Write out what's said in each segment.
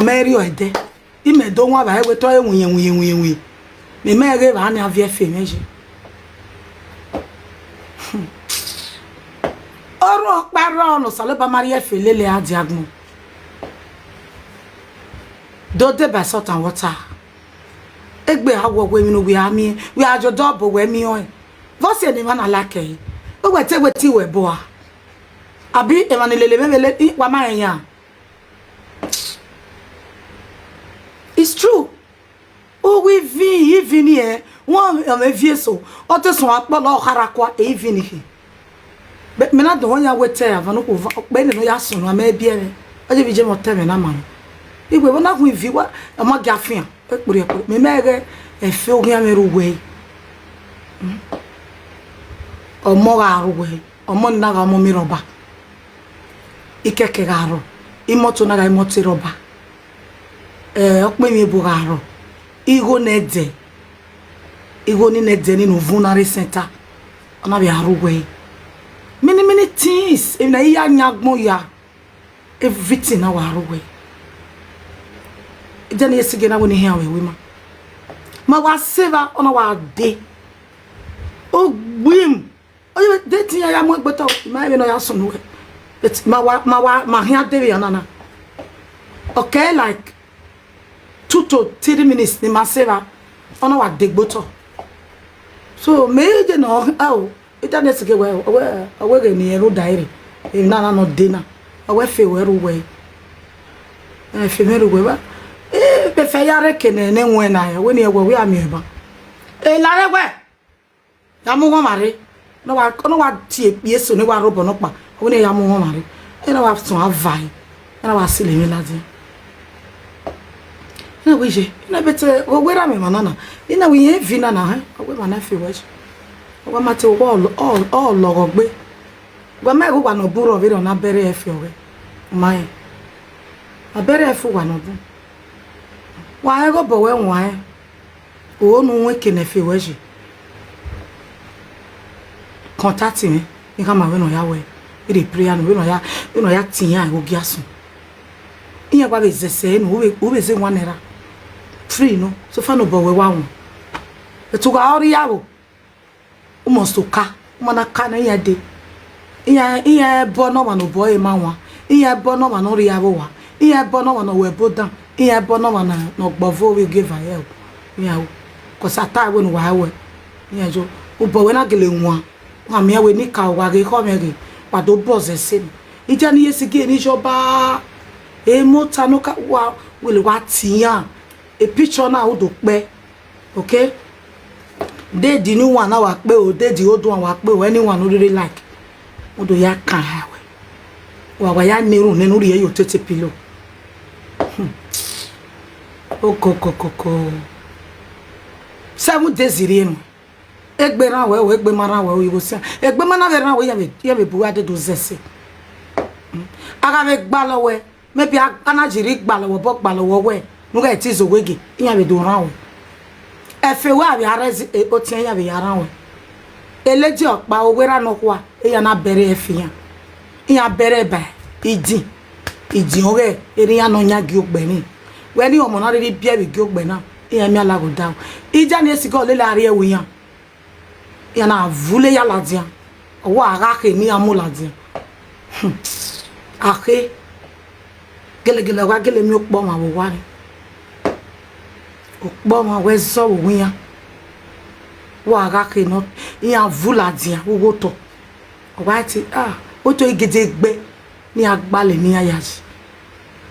meri o ede ime do nwa ba eweto enwe me mere ba na avie fe meje oro paro no salo ba maria fe lele adiagmo do de ba salt and water egbe hawo we mi no we ajo double we mi o vosi ni mana lake o weti we bo a abi e man lele mele wa ma yan. It's true. Oh, we even here. One of the views, or the swap, but no harakwa, even here. But me not the one you would tell, Vano, Ben no Yasun, I may be a division of 10 man. If we were not with you, a more gaffin, me mega a fill him away. Or more away, or more naga momiroba. Ikekegaro, imoto naga imotiroba. Okpemi bugaro igo nede igo ni nede ni no vulnerary center ona be arugwe many things if na iya nyagmo ya everything na wa arugwe ijani yesige na woni here we ma wa seva ona wa de o gbim o de tin ya mo gbeto ma be no ya sunu it ma here de ya nana okay like 2 to 3 minutes ni maseva ona wa degboto so me je no oh ita ne sike we ge ni ero diary e na no dena we fe we ru we fe me ru we ba be fe yare kene ne nwe na ya we ni we ami ba la re we ya mu ho mare no wa tie pie so ni wa robo no pa we ni ya mu ho mare e na wa so avai e na wa sile mi ladi na weje na bete o wera me manana ina we ye vina na ha we mana fi weje o ma te all logogbe gwa me go no buru o na bere efe we mai abere efe wa no bu wa e go bo we nwa o nu nwe ke na fi weje contact me in ka ma we no ya we e dey prayer no we no ya tinya go giaso iya gwa be zese no we be ze wanera free no so fa no bo we wa won etuga ori yawo o mo so ka mana ka na ya de iya bo no ma no bo e ma wa iya bo no ma no ri yawo wa iya bo no ma no we bo dan iya bo no ma no gbovo we give her help iya ko sata we no wa we iya jo o bo we na gele nwa wa mi we ni ka wa ge ko me ge pa do boss e se ija ni yesige ni joba e mota no ka wa we le wa tiyan a picture na odo pe okay they the new one na wa pe o they the old one wa pe o anyone who really like odo ya kan ha we wa ya neru nenu ri yo tete pillow ko 7 days ire egbe ran we egbe mara we wo se egbe mana be ran we ya be buwa de do zese aga be gba lowe maybe anajiri gba lowo bo gba lowo we nuga etizo wege iya be do ran we efe wa bi arezi o tin ya be yaran we eleji opa owera no kwa eya na bere efe ya iya bere ba idi ore eri ya no nya gi ogberin we ni omo na ri bia be gi ogbe na iya mi alago down ija ni esigo le la ri ewu yan ya na vule ya ladia owo ara ke ni amuladia ake gele wa gele mi opo ma wo wa ni opo ma we so wo yan wa ara ke no ya vuladia wo to wa ti o to igede gbe ni agbale ni ayaji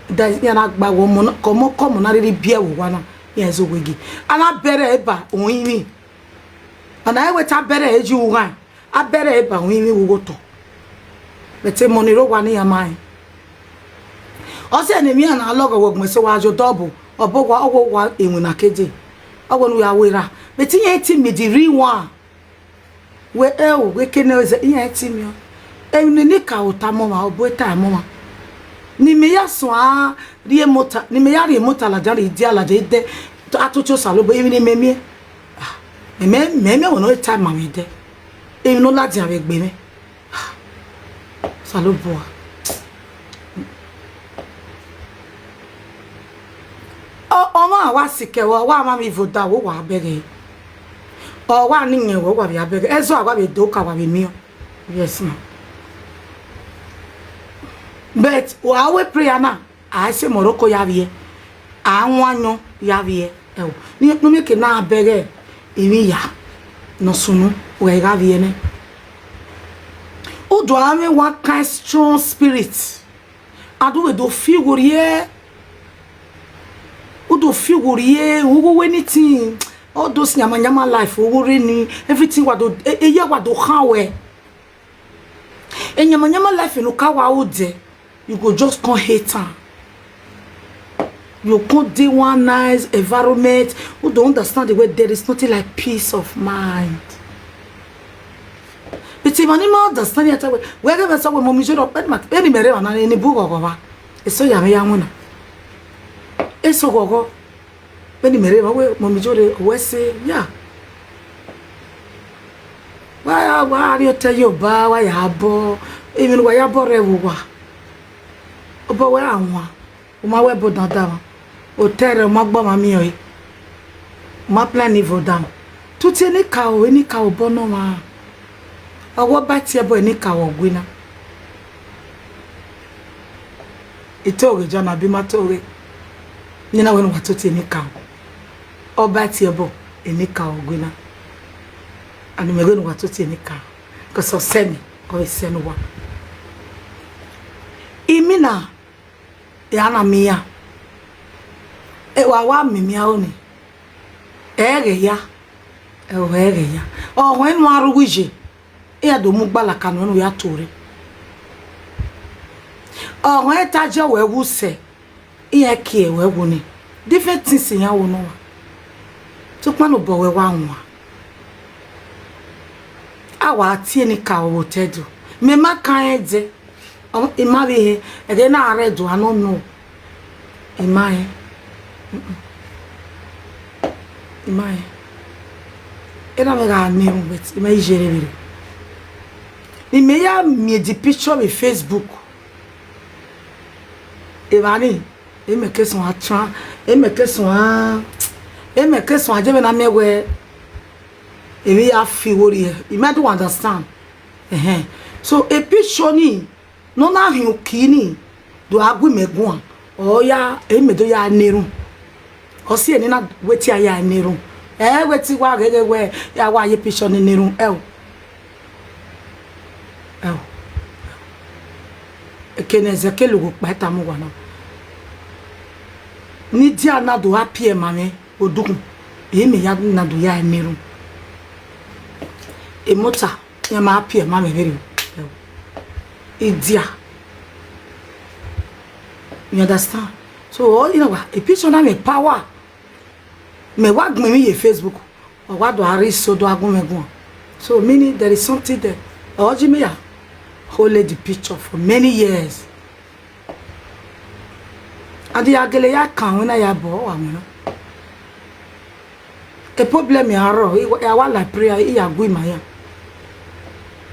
da ya na agba wo mo komo na ri bia wo wa na ya zo wegi ala bere eba ohun mi ana eweta bere eji uwan abere eba ohun mi wo to bete moniro wa ni amai o se ni mi ana logo wo gbe se wa jo double obogwa ogwa enwe na keje ogwonu ya wera bete yen ti mi di ri one we we kene ze yen ti mi eni ni ka otamo ma obo ta mo ma ni me ya so rie mota ni me ya rie mota la jare di ala de atucho salobo emi ni memie me won no time ma we de emi no ladi awe gbe me salobo o ma wa sike wa ma mi voda wo wa bege o wa ni yen wo wa bi abege ezo agwa be do ka wa be mi yes ma but wa we prayer na I say Morocco ya vie anwanyo ya vie e ni no me ke na abege imi ya no sunu we ga vie ne o do ame one kind strong spirit adu we do feel worrier o do feel worrier wo anything all those nyama life wo ni everything wa do eye wa do kan we nyama life no ka wa o de you go just come hate am. You can't do one nice environment. Who don't understand the way there is nothing like peace of mind. But if anyone understand it, wherever someone mommy should up, any mere on any book or over. It's so yummy, young. It's so go. Any mere mommy should always say, yeah. Why you tell you about why you have even why you bought a but where I want. Uma webo dada o tere o magbo mami o ma plan niveau dam tout eni ka o bono ma awo ba tie bo eni ka o gwina ito oge jana bi ma to re ni na wenu wato tie eni ka o ba tie bo eni ka o gwina anu me wenu wato tie eni ka ko so semi o senu wa imina ya na mia e wa mimia oni ege ya o when no aruguje e ya do mu gbala kanu no ya tore o when taje we wu se e ya ke we wu ni different things ya wo no wa to pa no bo we wa nwa awa tie ni ka o tedu me ma kan ede imabe ede na aredo ano no imae era mega me but imai jerevire ni me ya me di picture me Facebook evani e me keson atra e me keson ajebe na mewe e me ya fi wori e me don't understand so a picture ni no na hin okini do agwe megun o ya e me do ya neru o si eni na weti aya neru weti wa gege we ya wa ye picture ni neru ekene zekelu go pata mu wana ni dia na do apie mame odukun e me ya na do ya neru e mota ya ma apie mame very idia you understand so you know a picture na me power me wa gbe mi ye Facebook or wa do ari so do agunmegun so meaning there is something there oji ya hold the picture for many years adi agele ya kan wona ya bo wa mo a problem ya ro ya wa la prayer ya gbe ma ya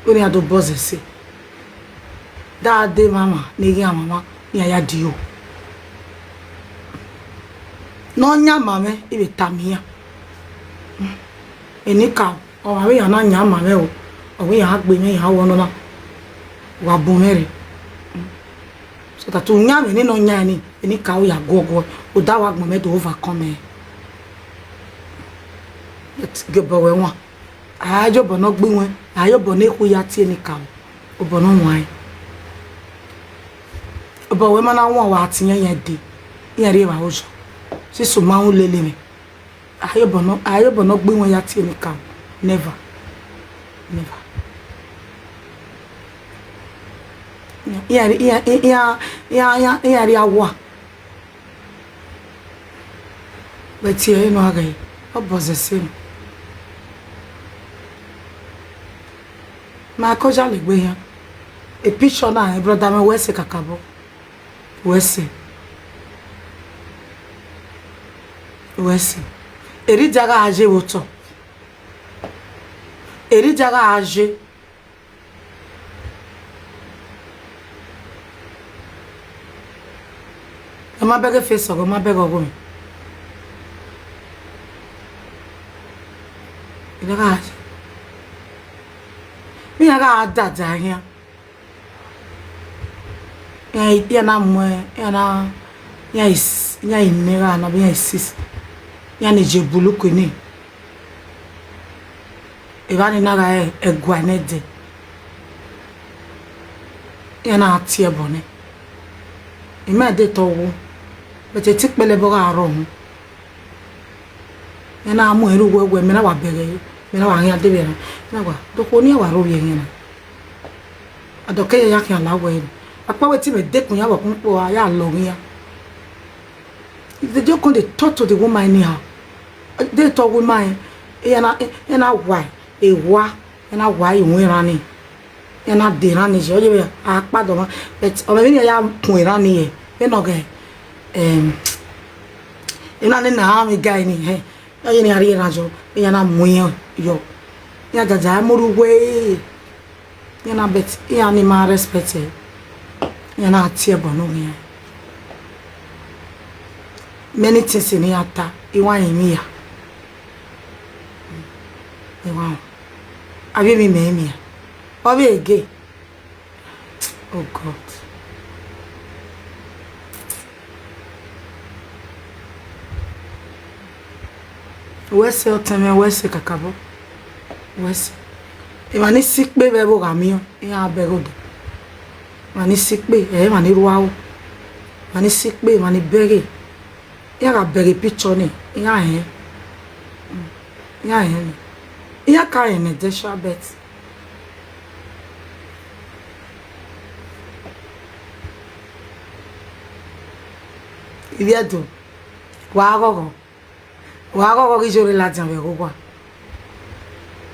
oni ado boze se da de mama ni ya mama ya dio no nya mame ibe tamia enika o wa we ya na nya mame o we ya gbe mi ya wono na wa bu mere so that to nya me ni no nya ni enika o ya gogo o da wa gbo me to overcome it gbo we won ajo bo no gbe won ayo bo na eku ya ti enika o bo no wan but we mana won wa atiyan yen de yen re wa ojo si so ma un lele me ayo bono gbe won ya ti eni kan never ya ri awa but ye no aga yi oboze sin ma ko ja le gbe yan a picture na brother me we se kakabo wesi eri jaga aje woto eri jaga aje ma bege face ogo ma bege ogo ina mi aga dada here ya na mwe ya na ya is ya inera na ya sis ya ni je buluku ni Evani naga egwanede ya na atie bone ime de towo bete tikpele bo ga ro hu ya na amu eru gwegwe me na wa bere me na wa hia de bere na wa do ko ni wa ro ye yin na adoke ya kan la we apa we ti me de kun ya wa kun po ya lo ya they just go they talk to the woman anyhow they talk with mine na why ewa na why you rani na de rani je oje be apa do ma but o me ni ya kun rani e no ge ina ni na mi guy ni he oye ni ari na jo ya na mu yo ya jaja muru we ya na bet ya ni ma respect ya na tie bono mi many things in yata iwan emi ya wow abi mi me obi ege oh god wese oteme wese kakabo wese imani sikpe bebo gamio ya begodo mani sikpe mani ruawo mani sikpe mani bege ya ga bege picture ni ya ya ka ene de shabet ibiado wa gogo ki jore la jan be go kwa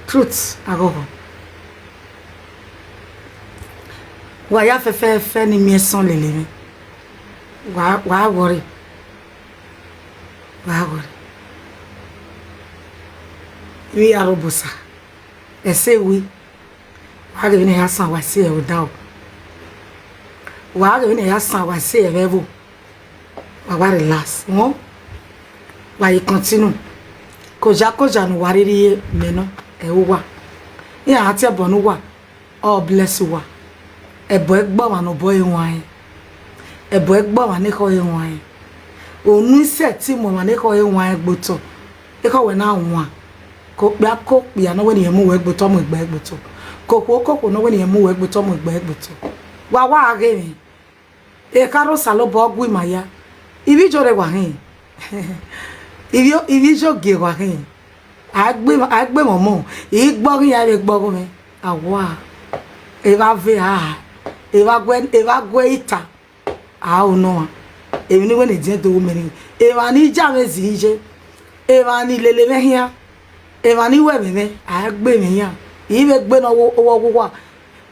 truth agogo wa ya fe ni mi son lele mi wa worry we are robusa ese we wa ga ni ya san wa se e o da o wa ga ni ya san wa se e bevo wa relax won wa yi continue koja no wariri me no e wo wa ya ati ebo no wa oh bless wa ebo egbo wa no boy wan ebo egbo wa ne ko wan onu se ti mo ma ne ko wan egboto e ko we na won ko pia no we ni emu we egboto mo egba egboto koko no we ni emu we egboto mo egba egboto wa age ni e karo salo bo gwi maya ibi jore wa hin ibi jo ge wa hin agbe momo igbo ya be gbo mi awa e va ve e va gwe ita o no èmi ni we ni je to wo mi e va ni ja me zi je e va ni lele me hia e va ni we me agbe mi yan ibe gbe no wo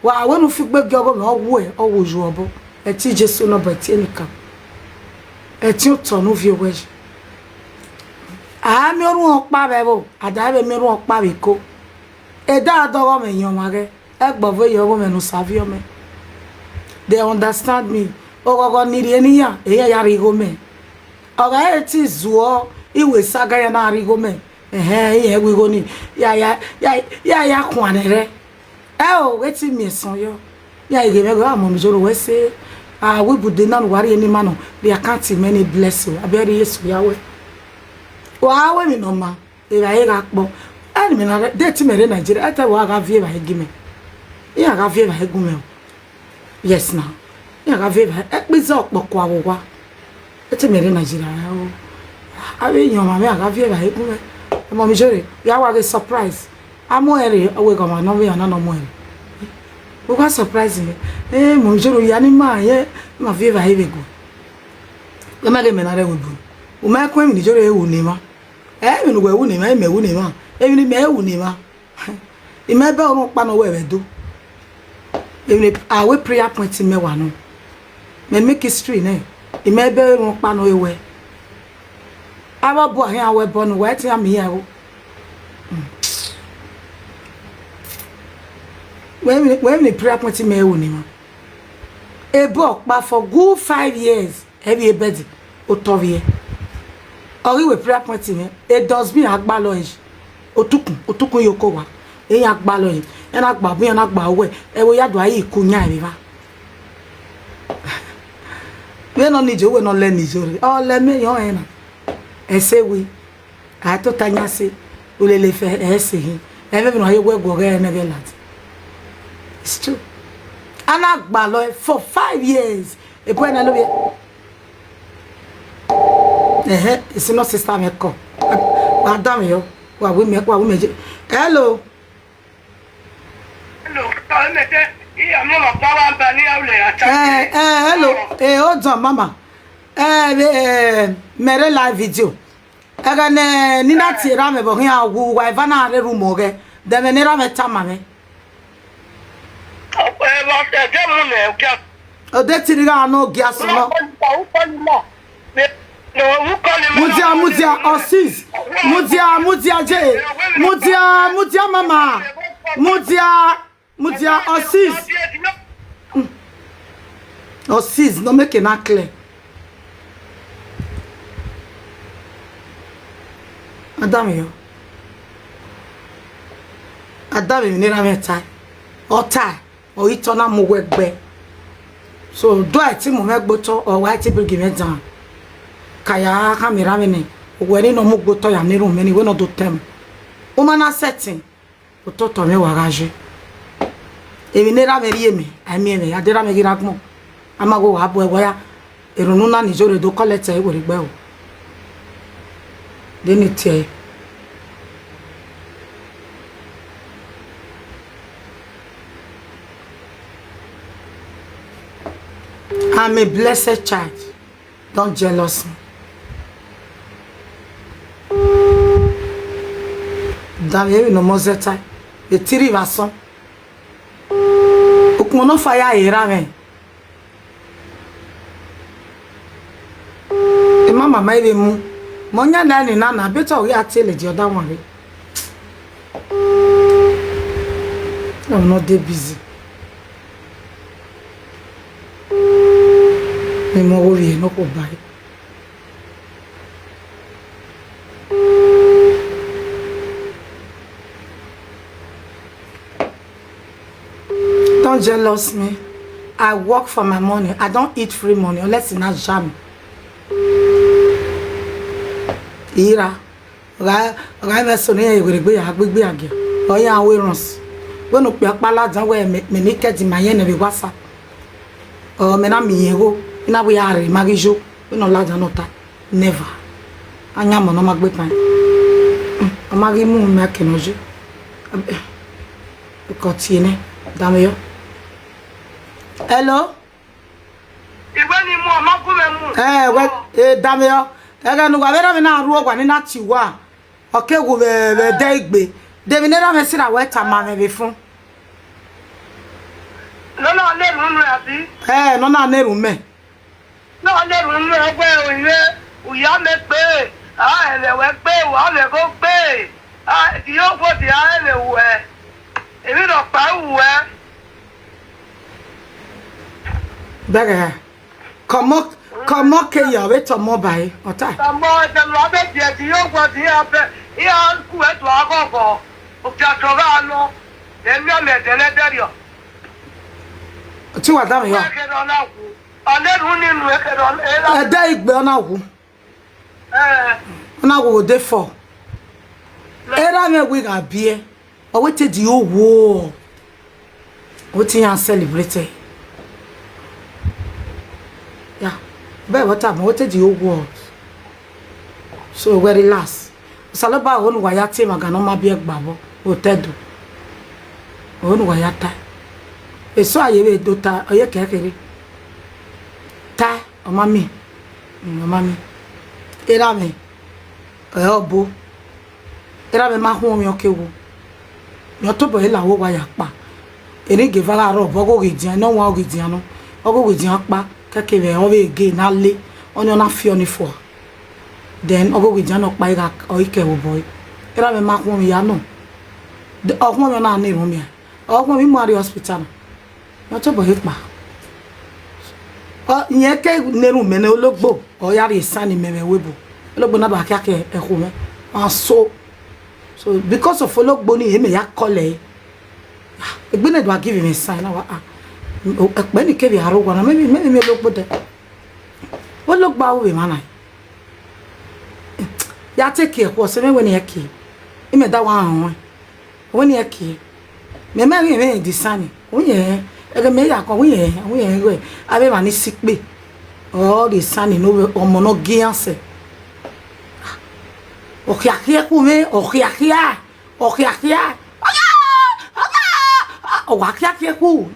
wa we nu fi gbe gogo me owo e owo ju obo e ti Jesu no ba ti enika e ti o to no vi we mi orun opa bebo ada be mi orun opa be ko e da do me yan wa ge e gbo vo yo me no savio me they understand me ogogo niri eniya ya rigo me oga eti zuo iwe saga ya na rigo me ye we go ni ya kwanere weti mi son yo ya ige me go amo mi joro we say we bude na wari eni mano they can't many bless you aberi yesu yawe wa we mi no ma e ba ga po ani mi na de ti mere Nigeria ata wa ga vie ba gime ya ga vie ba gume yes now ya ga vie ba ekpize opoko awwa eti mere Nigeria o abi yan ma me ga vie ba gume mo mi jore ya wa ge surprise amo ere we go ma no we ana no mo ere o ga surprise me mo mi jore ya ni ma ye ma vie ba go e ma ge me na re we bu o ma ko mi ni jore e wu ni ma mi no we wu ni ma me wu ni ma e mi ni me wu ni ma e me be orun pa no we be do e mi we prayer point me wa no me make history ne e me be orun pa no we awa bo ahin awe bo no we ti am here o when me prayer point me wu ni ma e bo pa for good 5 years every bed o tovie ori we prayer point me it does me agba lodge otukun yoko wa eyan agba lo yin en agba bu yan agba we e wo yadu ayi ikunya e ba we no nijo we no le nijo re o le me yan en na ese we a to tanya se o le fe ese hin e me no ayi we go re na be lat it's true an agba lo for 5 years e po na lo be it's not sister me ko madam yo wa we me hello hello hold on mama mere live video aga ne ni na tira me bo hin awu wa eva na re room oge de me nira me tama me o de tiri ga no giaso no mudia osis mudia je mudia mama mudia osis no make na clear Adam mi nira meta ota o itona mo wegbe so do I ti mo megboto o wa ti bring me down kaya camera me ni ogweri no mo gboto ya ni room me ni we no do tem o ma na setting o toto me wa gaje e mi nira me rie me ami me adera me gira gmo amago wa bo egwa ya erunu na ni jore do collect e wori gbe o deni tie I'm a blessed child. Don't jealous me. Damn, no more zeta. The tiri vason. Ukumono fire era me. E mama mai be mu. Monya na ni na better we atele the other one. I'm not that busy. Mo worry no ko buy. Don't jealous me. I work for my money. I don't eat free money unless it's not jam. Ira. Ga me so ni e gbe ya gbegbe age. Oya we runs. We no pe apala jan we me ni ke di maye na be wasa. O me na mi yego. Ina we are magijo we no laja no ta never anya mo no magbe pan amagi mu me akenoje ko tiene dame yo hello igwe ni mu amaku me mu we dame yo ega nu gwa bera me na ru ogwa ni na tiwa okegu be de igbe de mi nera me sira we ta ma me be fun no le runu abi no na ne ru me no le runu egbe oye uya me pe ele we pe wa me go pe ti yo fo ti ele we èmi do pa we daga comment que ya we to mo bai ota mo te lo be je ti yo fo ti abe ya ku e to akoko o ja to ga lo emi o me tele derio ti wa da mi yo Ada igbe ona wu. Ona wu dey for. Era me we ga bie. O we te di owo. O ti yan celebrate. Yeah. Be what am o te di owo. So very last. Saloba onu wa ya te maga no ma bie gbabo. O tedu. Onu wa ya ta. Eso aye we do ta oye kekere. Ta o mami era me obo era me ma hu mi okewu mi to bo ila wo wa ya pa eri ge vala ro bo go gidian no wa gidian no ogo gidian pa kekere o we ge na le onyo na fi oni fo then ogo gidian no pa ira o ike wo boy era me ma hu mi ya no de ogun mi na ni ru mi ogun mi mo ari hospital mi to bo he pa yen ke neru mene ologbo o yari sani meme webo ologbo na ba kiake ehun me an so So because of follow boni e me ya kole. Egbene do give him a sign na wa ekpe ni ke bi arugwa na me look bode. What look ba we man. Ya take care ko se me when e ke. E me da wa when e ke. Me disani. Oye ege me ya ko we go. Abe ma ni sikpe. Oh the sani no omo no gianse. Okiakia kume, okiakia. Okiakia ku.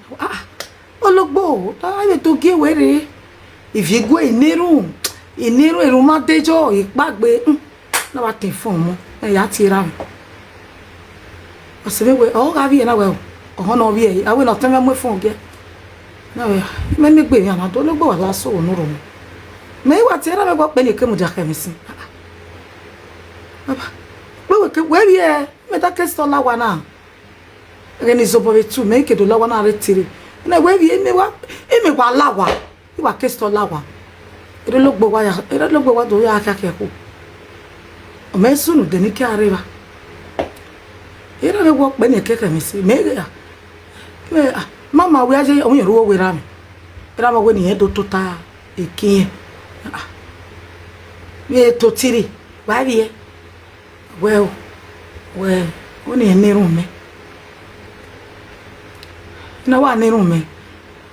Ologbo, I to give away. If you go in Nero, ma dejo, igbagbe. Na wa tin fun mo. E ya ti ra. O se me we, o ga bi na we. O no bi e, awe no tan me fun ge. Na we, me gbe yan na do logbo wa la so no ro mo. Me wa ti ra me gbo pe ni ke mu ja ke mi sin. Where ye me ta kesto la wana reni zo bobe tu me ke do la wana retire na where ye me wa la wa I wa kesto la wa ere logbo wa do ya aka ke ko o me sunu de ni ke arriba ere le wo pe ni ke mi si me ya me mama we aje o yin ro we ra mi era ma we ni e do tota ekin ye to tiri wa ye well oni enirun me na wa nirun me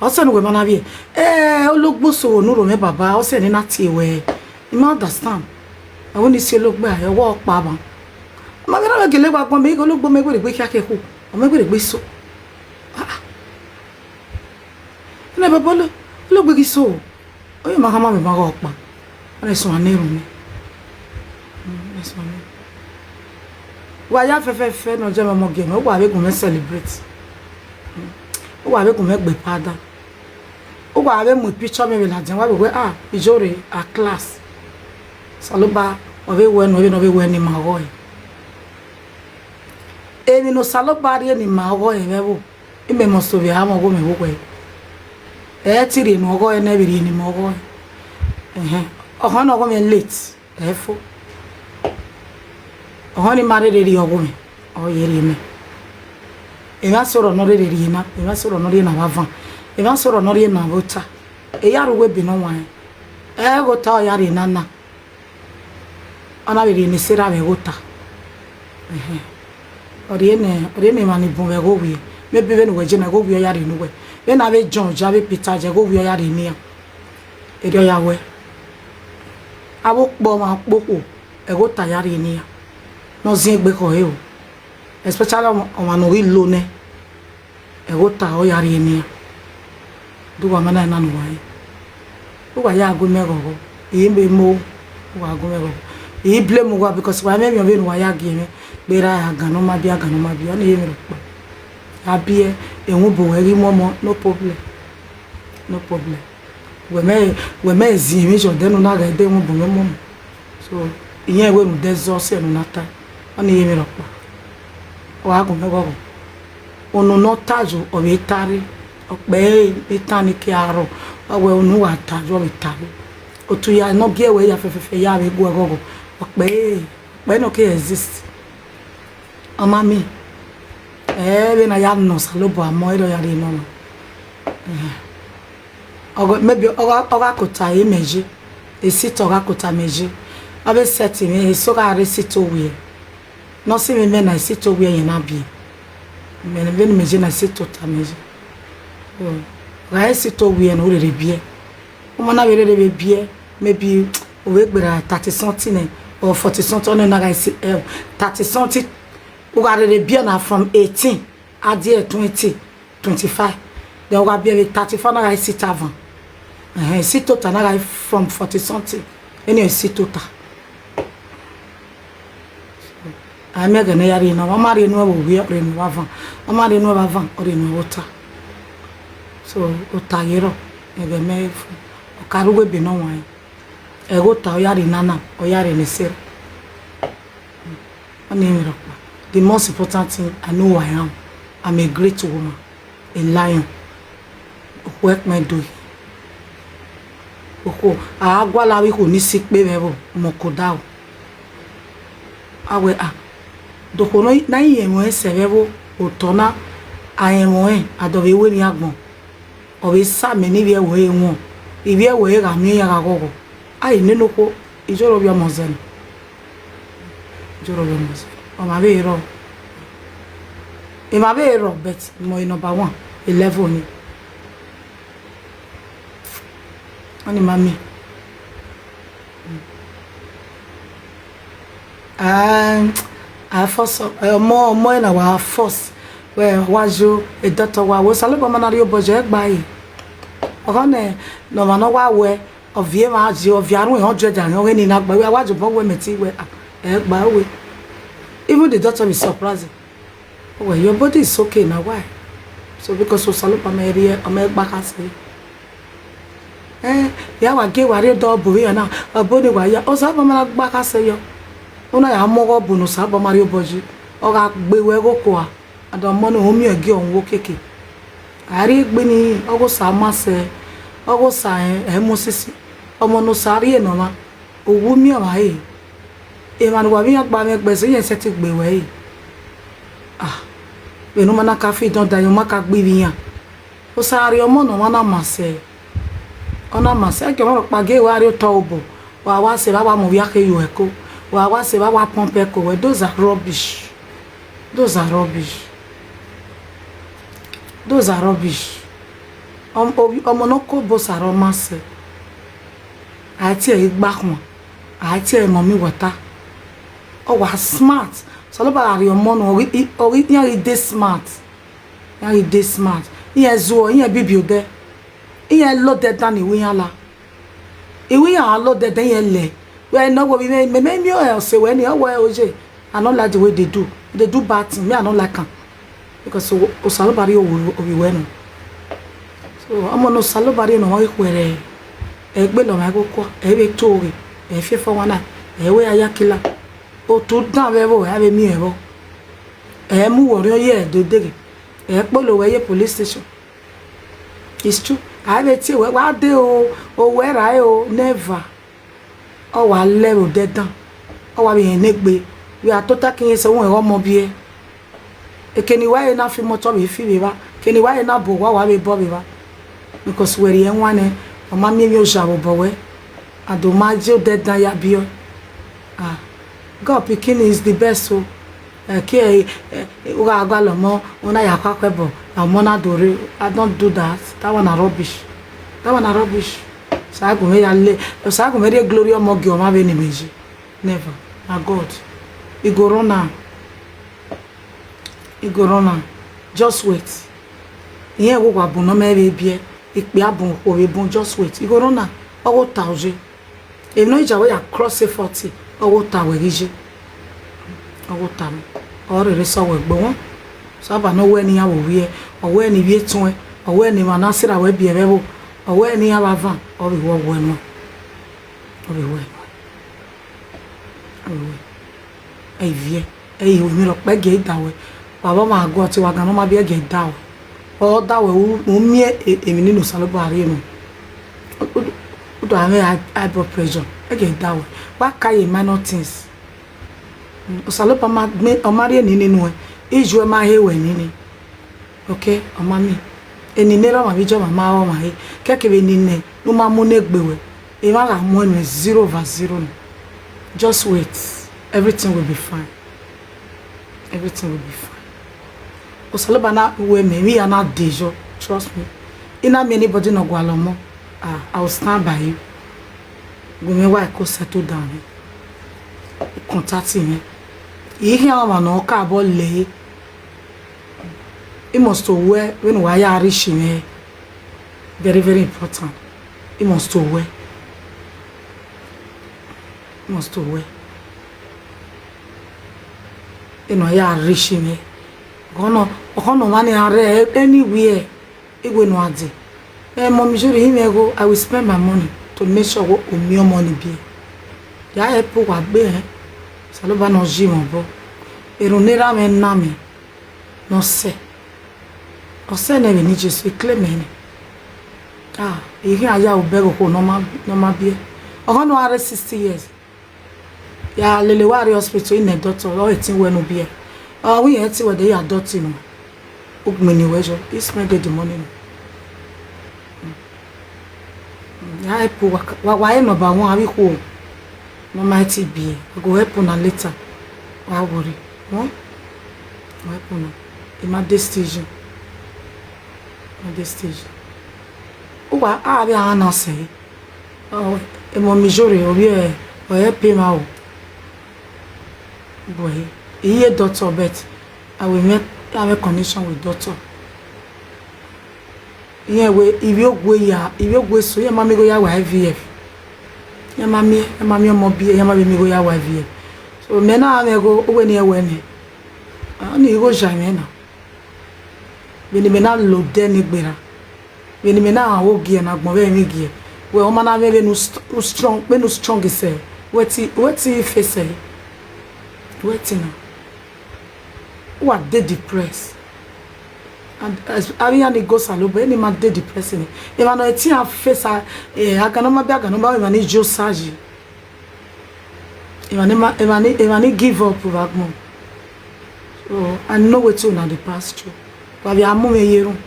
o se nu we mana bi ologbo so nu ro me baba o se ni na ti we you understand I want to see ologbo ayo wo pa ba ma gele gele gba gbon me ologbo me gbe ki ake ku o me gbe so na baba ologbo ki so o ye ma ka ma me ma go pa o so nirun me so wa ya fe no je mo game o wa be gun me celebrate o wa be gun me gbe pada o wa be mu picture me la jan wa be ijore a class saloba o be we no be we ni ma ho emi no saloba ri ni ma ho e be bo ime mo so be ha mo go me wo kwe ti ri no go e na be ri ni mo go o ho no go me late fo Honey married a yogomi, or yerime. If I saw no ready, if I saw no in a van, if I saw no in a water, a yard will be no one. I go tell Yari Nana. And I will in the Sierra water. Or the any money boom go we. Maybe when we're going to go we are in the way. When I will John, Javi Peter, go we are in near. A day away. I walk bomb a book, a go tired in here. No zingbe ko he o especially on no wi lo ne e go ta o yari ni do wa mana na no wa wa ya go me go e be mo wa go me go e blame wa because wa me be no wa ya gi me be ra ya ganu ma bia o na ye me ro abi e hu bo eri momo no problem we me zi mi jo de no na ga de hu bo me momo so iyen we no de zo se no na ta oni yemi ropa wa gun me gogo onu no tajo o be tari ope itani ki aro awe onu wa tajo o be tari otu ya no gi ewe ya fefe ya be gogo ope no ke exist ama mi be na ya no salobo amo ero ya ri no ogo maybe oga kota imeji esito oga kota meji abe set me so ga resito we no see me na sito we yen na bi me na be meji na sito ta meji ga sito we na o re bie o mo na be re bie maybe o we gbera 30 cm or 40 cm na ga 30 cm o ga re bie na from 18 at 20 25 then o ga bie 34 na ga sit avant sito ta na ga from 40 cm any sito ta I'm going to yari no mama no we are in wavan mama no wavan or in water so utayero ebe me o karuwe be no wan e go ta yari nana o yari ni sir the most important thing I know I am. I'm a great woman, a lion. Work my do. Oko agwa la wi ko ni sick pe bebo mo ko da o. Awe dokono na yemo sevebo otona ayemo adobe we mi agbon obe sa me ni wie we won iwie we ga mi ya ga gogo ai nenu ko ijoro bia mozen ijoro bia mozen o ma be ro e ma be ro bet mo number 1 11 ni ani mami I force more na wa force we wajo e doctor wa wo sale ba manari oboje gba yi o ne no ma no wa we ovie ma ji oviaru 100 and o ni na gba we wajo bo we meti we e gba we even the doctor is surprised. Well, your body is okay now. Why? So because so sale ba meri o me gba ka se ya wa ge wa re do bo we na oboni wa ya o sa ba ma gba ka se yo una ya mogo bunu sa ba mari oboji o ga gbe we go ko adon mo no mi ege onwo keke ari gbe ni ogo sa ma se ogo sa mo sisi omo no sari e no ma owu mi o wa e ma no wa mi agba me gbe se yen se ti gbe we we no mana ka fi don da yo ma ka gbe bi yan o sari omo no ma na ma se ona ma se ke mo pa ge wa ri o to obo wa se ba wa mo bi ake yo eko wa se ba wa pompe ko we those are rubbish. Those are rubbish. Those are rubbish. Omonoko boss are romance. Ati e gba kan. Ati e mommy water. Oh was smart. So lo ba ri omo no ori yan dey smart. Yan dey smart. Yan zo yan bibi o de. Yan lo de dan iwe yan la. Iwe yan lo de den yan le. Well, no, we me else say when you are oje. I don't like the way they do. They do bad things. Me, I don't like them. Because so salubari o wenu. So I'm no salubari no wa ikwere. Egbe lo ma goko. Ebe tori. E fe for one. E we ayakila. O to dan bebo, e be mi ebo. E mu wori oye do dege. E polo we police station. It's true. I be ti we wa de o we ra o never. O wa lero dedan o wa bi negbe we are total kin se won e omo bi e keni wa e na fi moto bi fi bi ba keni wa e na bo wa be bo bi ba because we ri en wane o ma mi o ja bo we ado ma je o dedan ya bi o God pikin is the best so ke o ga gba lo mo una ya kwa kwebo na mo na dore I don't do that one are rubbish. That one are rubbish. Sagu me yalle sagu me de glory o mogi o ma be ni meji never na God igorona just wait iye wo wa bu no me be bie ipe abun o be bun just wait igorona owo ta oje e no ija we across 40 owo ta we rije owo ta mi o re so we gbo won so ba no we ni ya wo wie owo eni wie tun e owo eni ma na sira we bie bebo owo eni ya ba van o be wo no o be we ai vie ai o mi ro pe ge da we baba ma go ti wa gan no ma bi ge da o da we o mi emi ninu salobo ari mi o do ame high blood pressure e ge da we wa kai minor things o salobo ma o mari ni ninu e iju e ma he we ni okay o ma mi eni ne ro ma bi jo ma o ma he kekebe ni ne no ma mu ne gbe we e ma ga mo ni 0/0 just wait. Everything will be fine. Everything will be fine. Osalobana we me are not dejo. Trust me. Ina me anybody no go alomo. I will stand by you. Go me why go settle down. Contact me. Ihe ama no ka bo le. It must to wear when we are rich me. Very very important. It must to wear. It must to wear. Ya rich me gono mani are anywhere igwe no ade mommy juri him ego I will spend my money to make sure o mi money be ya e po wa gbe saloba no ji mo bo eronera me na me no se o se na me ni Jesu claim me ihe aya obego ko no ma be o no are 60 years ya lele wari hospital in a doctor or etin we no be we had to where they adopt him. Many ways, he spent the money. I put why no ba one week home. No mighty be. I go help on later. Why worry? No? Help on. In my destination. My destination. Oh, I be an say. Oh, a more majority of you or help him out. Boy, he daughter bet. I will make have a connection with daughter. Yeah, we if you go so your mommy go ya IVF. Your mommy mo be your mommy go ya IVF. So me na go when you when. Ani go jame na. Me na lo de ni gbera. Me na wo gie na gbon be mi gie. We o mana be no strong, be no strong say. Weti face say. Weti na. What they depressed? And as Ariane goes alone, but any man they depressing. If I know a team face, I cannot be a number of money Joe Saji. If I give up with Agmo. So I know what you know the past through. But we are moving,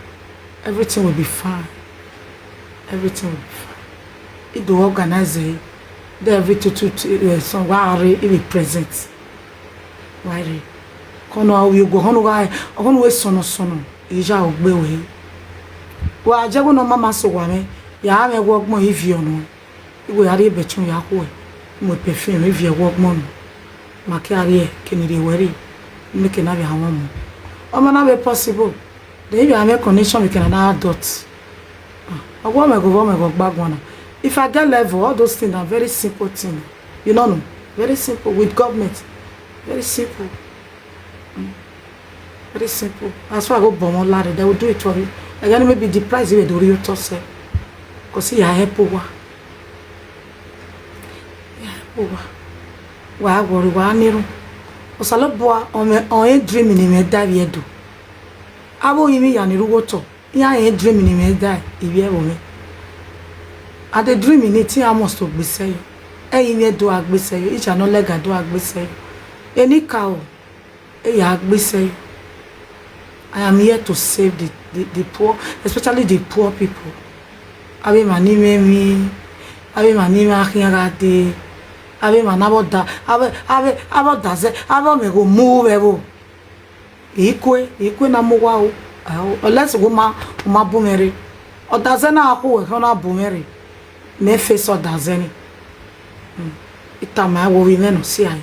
everything will be fine. Everything will be fine. It do organize it. They every two so why it be present. Why? Kono we go hono guy hono we sono ija ogbe we wa jago no mama so wa me ya me wo gbon ivio no igo yare betun ya ko mo perfume ivio wo gbon no ma ke are keniri wari make na be hawon mo o ma na be possible then you have connection with an adult I go gbagwana. If I get level, all those things are very simple things. You know, very simple with government. Very simple. Very simple. As far as I go bomb ladder, they will do it for you. Again, maybe the price they do you to say. Because he help over. Over. Why worry? Why near? Osaloboa on dreaming in me die we do. Abo yimi ya ni rugoto. Ya dreaming in me die ibi e me. At the dreaming it I must to be say. Yimi do agbese you. Each no leg do agbese you. Any cow. Ya agbese you. I am here to save the poor, especially the poor people. Abi mani me, abi mani ma khiarade, abi manaboda, abi daze, abi me go move ebo. Ikwe na muwa o. Unless go ma bumere. O daze na ako we na bumere. Me face o daze ni. Itama wo wi me no si ai.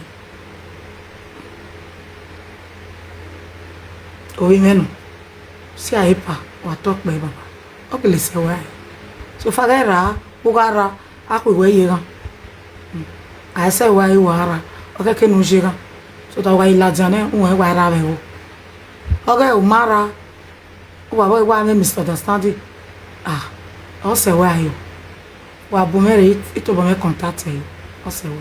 Oimeno si aipa watok be baba okele se wa so fagera bugara akwe yega I say why wara okeke no jega so that why lajane unwe wara be o oge umara baba wa me misunderstanding o se wa yo wa bumere ito bo me contact you o se wa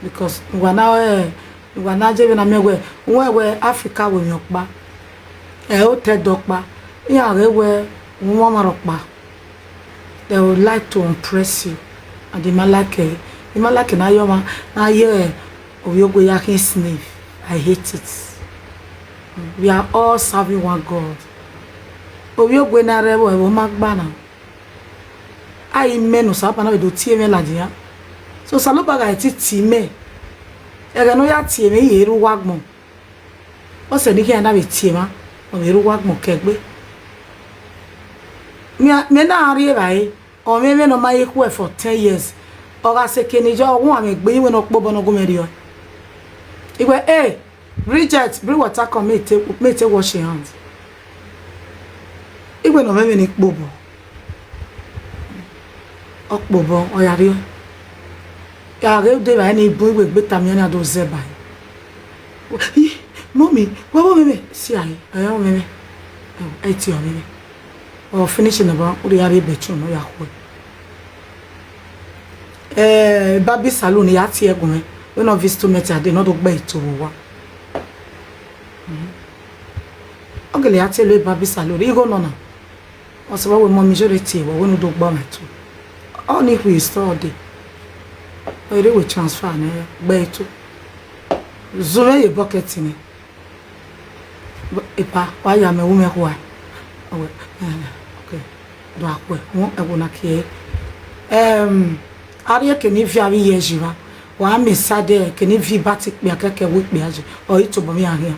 because wana je na mewe we Africa we yokpa o te dokpa ya rewe won marokpa they would like to impress you and the malake na yoma na ye oyogo ya kin sniff. I hate it. We are all serving one God. Oyogo na rewe wo magba na ai menu sa pa na we do tie me ladia so saloba ga ti me ega no ya tie me yeru wagmo o se ni ki na be tie ma o yeru wagmo kegbe me na ari e bai o me no mai ku for 10 years o ga se keni jo won am egbe yin we no pobo no go meri o igwe Bridget bring water come me take wash your hands igwe no me ni pobo o pobo o yari o ya re de ba ni bu igwe gbeta mi na do ze bai mommy wo me si ai ayo me ti o me or finishing about uri yari bechu no ya ko baby salon ya ti egun me we no visit to meet ade no do gbe ito wa ogele ya ti le baby salon igo no na o so we mommy jore ti wo we no do gba metu all ni we store dey we transfer na gbe ito Zove ye bucket ni. Epa wa ya me wo me kwa. Okay. Do akwe. Won e wo na ke. Ariye ke ni vi ari ye jiva. Wa me sade ke ni vi batik bi akeke wo bi aje. O ito bo mi ahia.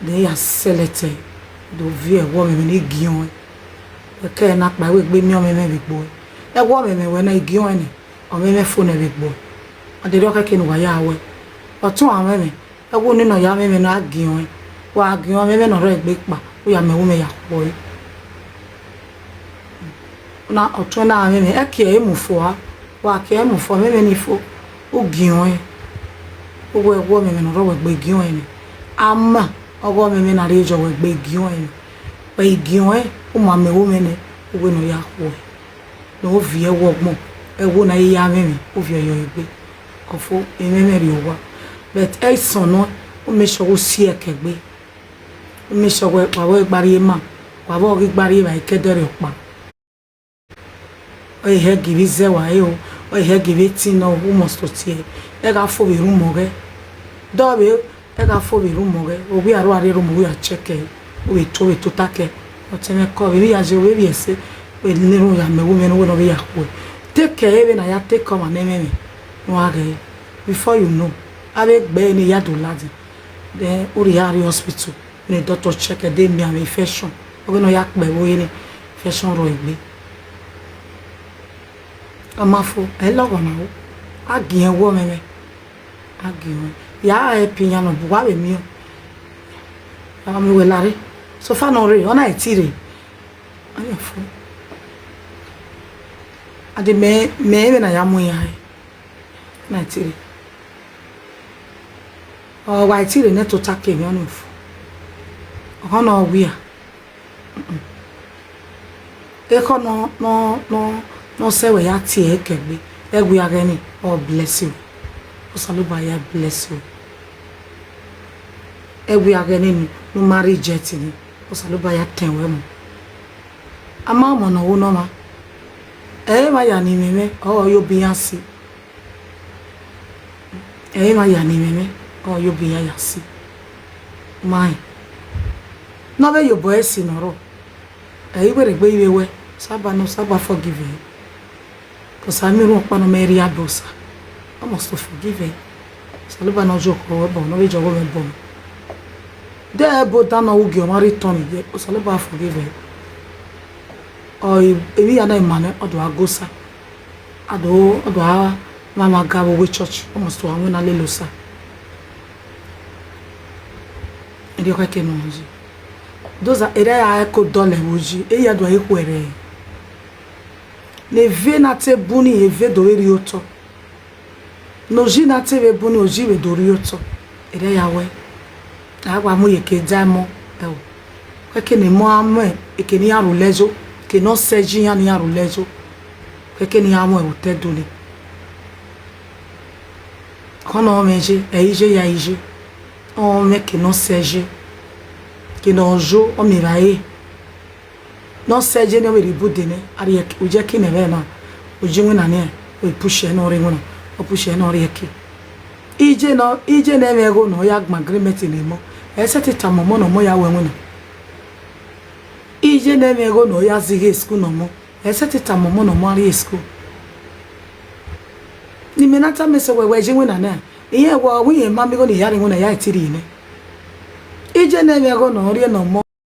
De ya selete. Do vi e wo me ni gion. E ke na pa we gbe mi o me me bi gbo. E wo me we na gion ni. O me me fo na bi gbo. Ade ro ke ni wa ya we. Otun awon me. E wo ni no ya me na gion. Wa gion me no ro egbe pa. O ya me wo me ya po. Na otun na me e ke e mu fo ha. Wa ke e mu fo me ni fo. O gion e. O wo me no ro egbe gion ni. Ama ogo me na re jo egbe gion ni. Pe gion e o ma me wo me ne o we no ya po. No vi e wo gbon. E wo na ya me o vi yo egbe. Ofo e me ri owa. But e son no o me so o si ekegbe. O me so we pa wo gbari ma. Wa bo gbari ba ikedere opa. O he give ze wa e o he give ti no o must to tie. E ga fo be rumo ge. Do be e ga fo be rumo ge. O bi aro are rumo ya check e. O be to take. O teme ko be ya je we bi ese. We ni ro ya me wo me no be ya ko. Take care even na ya take come and me. No ge. Before you know, I be ni ya do ladi. Then Uriari hospital. The doctor check a day me am infection. We no yak be wo ni infection ro egbe. Amafo e lo gona wo. Agien wo me. Agien. Ya e pinya no buwa be mi o. Ya mi we lare. So fa no re, ona e tire. Ani afo. Ade me na ya mu ya. Na tire. O wa tire ne to take mi onu fu. O no wi a. E ko no se we ya tie kegbe. E wi aga ni. Oh bless you. O saluba ya bless you. E wi aga ni no marry jet ni. O saluba ya tenwe mo. Ama mo no wo no ma. E ma ya ni meme. O yo biansi. E ma ya ni meme. Oh, you be ya see. My. No be your boy si no ro. E iwe regbe iwe we. Saba forgive you. Cause I mean pa no meri adosa. I must forgive you. Saluba no joke we bo no be jogo me bo. De bo da no ugi o mari turn ye. Saluba forgive you. O ebi ya na imane odo agosa. Ado mama gabo we church. Almost to anwe na lelosa. Ndi kwa ke nonji doza ere ya ko dole woji e ya do ekwere ne ve na te buni e ve do eri oto no ji na te ve buni oji we do ri oto ere ya we agwa mu ye ke jamo e o kwa ke ne mo amo e ke ni aru lejo ke no seji ya ni aru lejo kwa ke ni amo e o te do ni kono meje e ije ya ije on me que non seje que non jo o mi vai non seje ne we ribude ne ari o je ki ne be na o jinwe na ne o push e no ri ngono o push e no ri ki ije ne me go no ya agreement ne mo e seti tamomo no mo ya we ngono ije ne me go no ya zige school no mo e seti tamomo no mo ari school ni menata me se we jinwe na ne ihe wo wi ma mi go ni yari ngona ya tiri ne ije na me go no ri no mo